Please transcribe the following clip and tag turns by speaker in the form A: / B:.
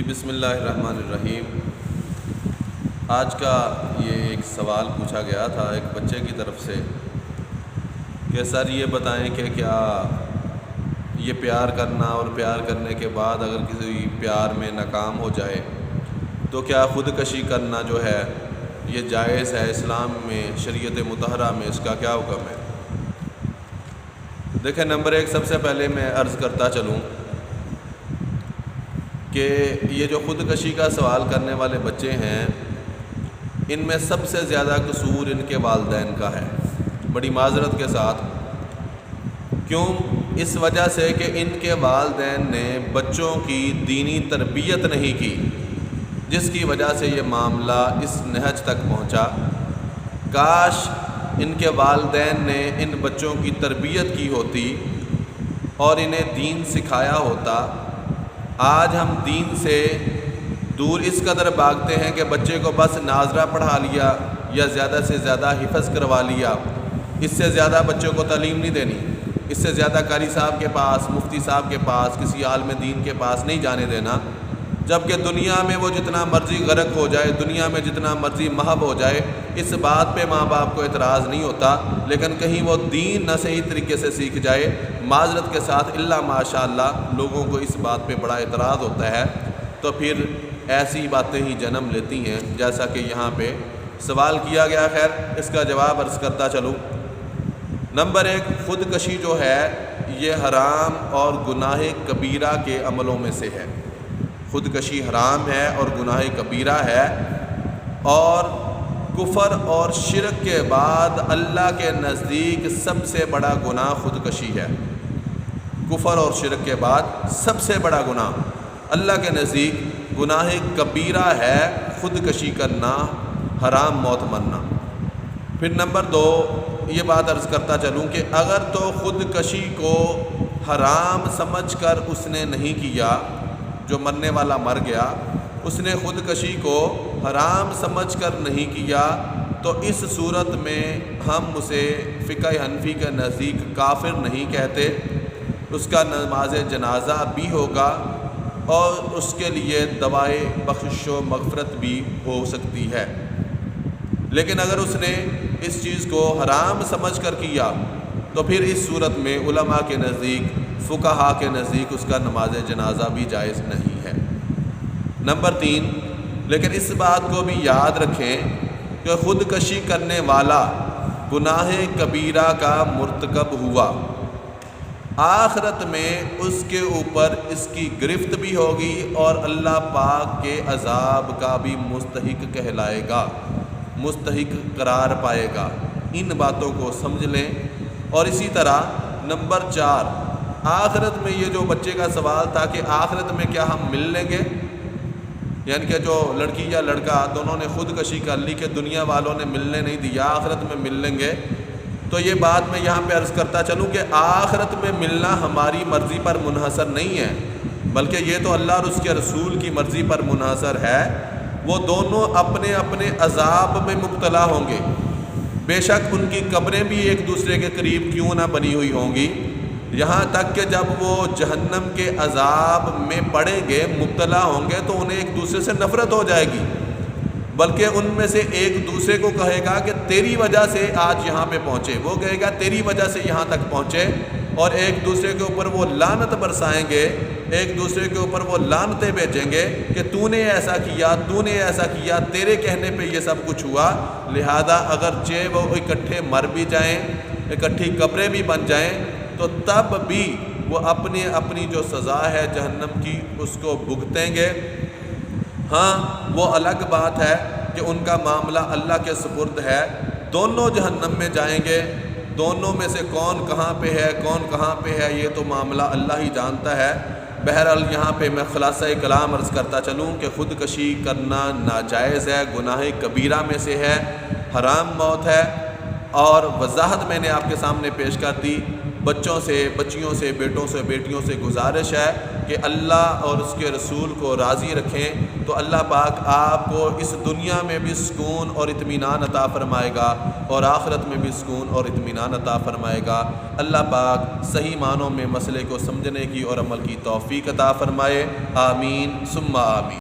A: بسم اللہ الرحمن الرحیم۔ آج کا یہ ایک سوال پوچھا گیا تھا ایک بچے کی طرف سے کہ سر یہ بتائیں کہ کیا یہ پیار کرنا اور پیار کرنے کے بعد اگر کسی پیار میں ناکام ہو جائے تو کیا خودکشی کرنا جو ہے یہ جائز ہے؟ اسلام میں شریعت مطہرہ میں اس کا کیا حکم ہے؟ دیکھیں، نمبر ایک، سب سے پہلے میں عرض کرتا چلوں کہ یہ جو خودکشی کا سوال کرنے والے بچے ہیں ان میں سب سے زیادہ قصور ان کے والدین کا ہے، بڑی معذرت کے ساتھ۔ کیوں؟ اس وجہ سے کہ ان کے والدین نے بچوں کی دینی تربیت نہیں کی، جس کی وجہ سے یہ معاملہ اس نہج تک پہنچا۔ کاش ان کے والدین نے ان بچوں کی تربیت کی ہوتی اور انہیں دین سکھایا ہوتا۔ آج ہم دین سے دور اس قدر بھاگتے ہیں کہ بچے کو بس ناظرہ پڑھا لیا یا زیادہ سے زیادہ حفظ کروا لیا، اس سے زیادہ بچوں کو تعلیم نہیں دینی، اس سے زیادہ قاری صاحب کے پاس، مفتی صاحب کے پاس، کسی عالم دین کے پاس نہیں جانے دینا۔ جبکہ دنیا میں وہ جتنا مرضی غرق ہو جائے، دنیا میں جتنا مرضی محب ہو جائے، اس بات پہ ماں باپ کو اعتراض نہیں ہوتا، لیکن کہیں وہ دین نہ صحیح طریقے سے سیکھ جائے، معذرت کے ساتھ الا ماشاء اللہ لوگوں کو اس بات پہ بڑا اعتراض ہوتا ہے، تو پھر ایسی باتیں ہی جنم لیتی ہیں جیسا کہ یہاں پہ سوال کیا گیا۔ خیر، اس کا جواب عرض کرتا چلوں۔ نمبر ایک، خودکشی جو ہے یہ حرام اور گناہ کبیرہ کے عملوں میں سے ہے۔ خودکشی حرام ہے اور گناہ کبیرہ ہے، اور کفر اور شرک کے بعد اللہ کے نزدیک سب سے بڑا گناہ خودکشی ہے۔ کفر اور شرک کے بعد سب سے بڑا گناہ اللہ کے نزدیک گناہ کبیرہ ہے خودکشی کرنا، حرام موت مرنا۔ پھر نمبر دو، یہ بات عرض کرتا چلوں کہ اگر تو خودکشی کو حرام سمجھ کر اس نے نہیں کیا، جو مرنے والا مر گیا، اس نے خودکشی کو حرام سمجھ کر نہیں کیا، تو اس صورت میں ہم اسے فقہ حنفی کے نزدیک کافر نہیں کہتے، اس کا نماز جنازہ بھی ہوگا اور اس کے لیے دعائے بخشش و مغفرت بھی ہو سکتی ہے۔ لیکن اگر اس نے اس چیز کو حرام سمجھ کر کیا تو پھر اس صورت میں علماء کے نزدیک، فقہاء کے نزدیک اس کا نماز جنازہ بھی جائز نہیں ہے۔ نمبر تین، لیکن اس بات کو بھی یاد رکھیں کہ خودکشی کرنے والا گناہ کبیرہ کا مرتکب ہوا، آخرت میں اس کے اوپر اس کی گرفت بھی ہوگی اور اللہ پاک کے عذاب کا بھی مستحق کہلائے گا، مستحق قرار پائے گا۔ ان باتوں کو سمجھ لیں۔ اور اسی طرح نمبر چار، آخرت میں یہ جو بچے کا سوال تھا کہ آخرت میں کیا ہم مل لیں گے، یعنی کہ جو لڑکی یا لڑکا دونوں نے خودکشی کر لی کہ دنیا والوں نے ملنے نہیں دیا، آخرت میں مل لیں گے، تو یہ بات میں یہاں پہ عرض کرتا چلوں کہ آخرت میں ملنا ہماری مرضی پر منحصر نہیں ہے، بلکہ یہ تو اللہ اور اس کے رسول کی مرضی پر منحصر ہے۔ وہ دونوں اپنے اپنے عذاب میں مبتلا ہوں گے، بے شک ان کی قبریں بھی ایک دوسرے کے قریب کیوں نہ بنی ہوئی ہوں گی، یہاں تک کہ جب وہ جہنم کے عذاب میں پڑیں گے، مبتلا ہوں گے، تو انہیں ایک دوسرے سے نفرت ہو جائے گی، بلکہ ان میں سے ایک دوسرے کو کہے گا کہ تیری وجہ سے آج یہاں پہ پہنچے، وہ کہے گا تیری وجہ سے یہاں تک پہنچے، اور ایک دوسرے کے اوپر وہ لعنت برسائیں گے، ایک دوسرے کے اوپر وہ لعنتیں بھیجیں گے کہ تو نے ایسا کیا، تو نے ایسا کیا، تیرے کہنے پہ یہ سب کچھ ہوا۔ لہذا اگرچہ وہ اکٹھے مر بھی جائیں، اکٹھی قبریں بھی بن جائیں، تو تب بھی وہ اپنی اپنی جو سزا ہے جہنم کی اس کو بھگتیں گے۔ ہاں، وہ الگ بات ہے کہ ان کا معاملہ اللہ کے سپرد ہے، دونوں جہنم میں جائیں گے، دونوں میں سے کون کہاں پہ ہے، کون کہاں پہ ہے، یہ تو معاملہ اللہ ہی جانتا ہے۔ بہرحال یہاں پہ میں خلاصہ کلام عرض کرتا چلوں کہ خودکشی کرنا ناجائز ہے، گناہ کبیرہ میں سے ہے، حرام موت ہے، اور وضاحت میں نے آپ کے سامنے پیش کر دی۔ بچوں سے، بچیوں سے، بیٹوں سے، بیٹیوں سے گزارش ہے کہ اللہ اور اس کے رسول کو راضی رکھیں، تو اللہ پاک آپ کو اس دنیا میں بھی سکون اور اطمینان عطا فرمائے گا اور آخرت میں بھی سکون اور اطمینان عطا فرمائے گا۔ اللہ پاک صحیح معنوں میں مسئلے کو سمجھنے کی اور عمل کی توفیق عطا فرمائے۔ آمین ثم آمین۔